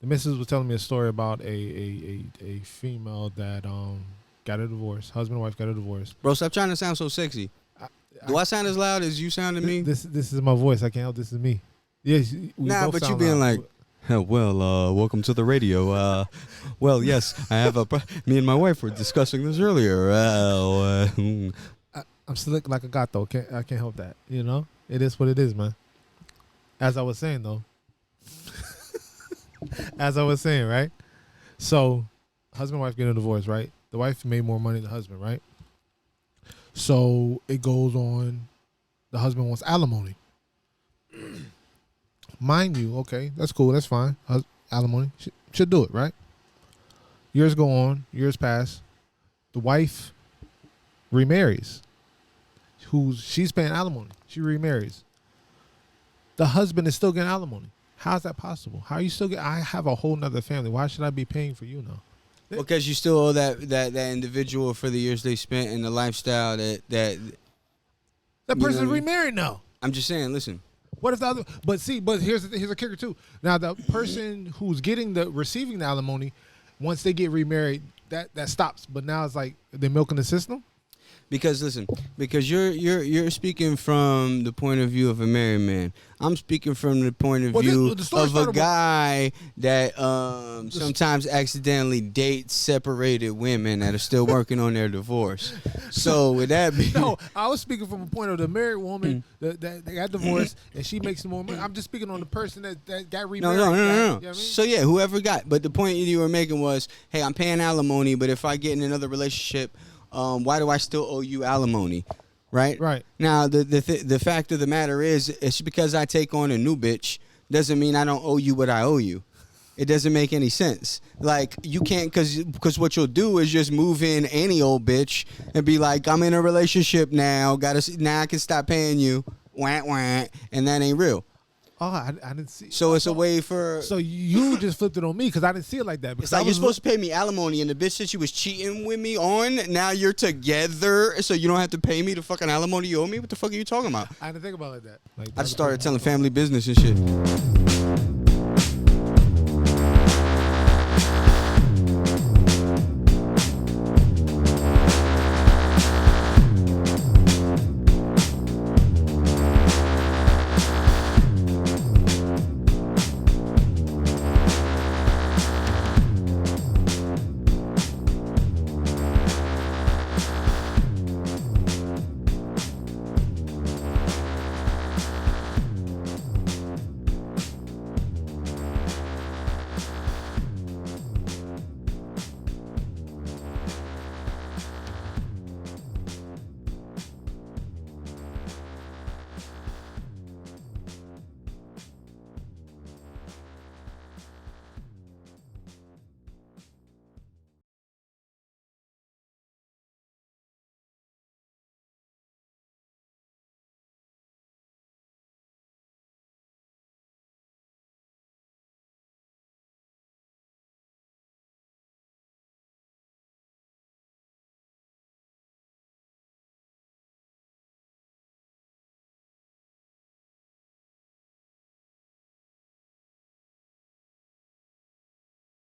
The missus was telling me a story about a female that got a divorce. Husband and wife got a divorce. Bro, stop trying to sound so sexy. Do I sound as loud as you sound to me? This is my voice. I can't help. This is me. Yes, nah, but you being loud. Like, well, welcome to the radio. Well, yes, I have me and my wife were discussing this earlier. I'm slick like a gato. I can't help that. You know, it is what it is, man. As I was saying, though. Right? So, husband and wife get a divorce, right? The wife made more money than the husband, right? So, it goes on. The husband wants alimony. Mind you, okay, that's cool, that's fine. Alimony should do it, right? Years go on, years pass. The wife remarries. She's paying alimony. She remarries. The husband is still getting alimony. How's that possible? How are you still getting? I have a whole nother family. Why should I be paying for you now? Because you still owe that individual for the years they spent and the lifestyle that person's remarried now. I'm just saying, listen. What if the other? But here's a kicker too. Now the person who's receiving the alimony, once they get remarried, that stops. But now it's like they're milking the system. Because you're speaking from the point of view of a married man. I'm speaking from the point of view of a guy that sometimes accidentally dates separated women that are still working on their divorce. So with that being... No, I was speaking from a point of the married woman that got divorced and she makes more money. I'm just speaking on the person that got remarried. No. You know what I mean? So yeah, whoever got... But the point you were making was, hey, I'm paying alimony, but if I get in another relationship... why do I still owe you alimony? Right? Right. Now, the fact of the matter is, it's because I take on a new bitch doesn't mean I don't owe you what I owe you. It doesn't make any sense. Like, you can't, because what you'll do is just move in any old bitch and be like, I'm in a relationship now, now I can stop paying you, and that ain't real. Oh, I didn't see. So it's a way for... So you just flipped it on me because I didn't see it like that. It's like you're supposed to pay me alimony, and the bitch that you was cheating with me on, now you're together, so you don't have to pay me the fucking alimony you owe me? What the fuck are you talking about? I didn't think about it like that. I just started telling family business and shit.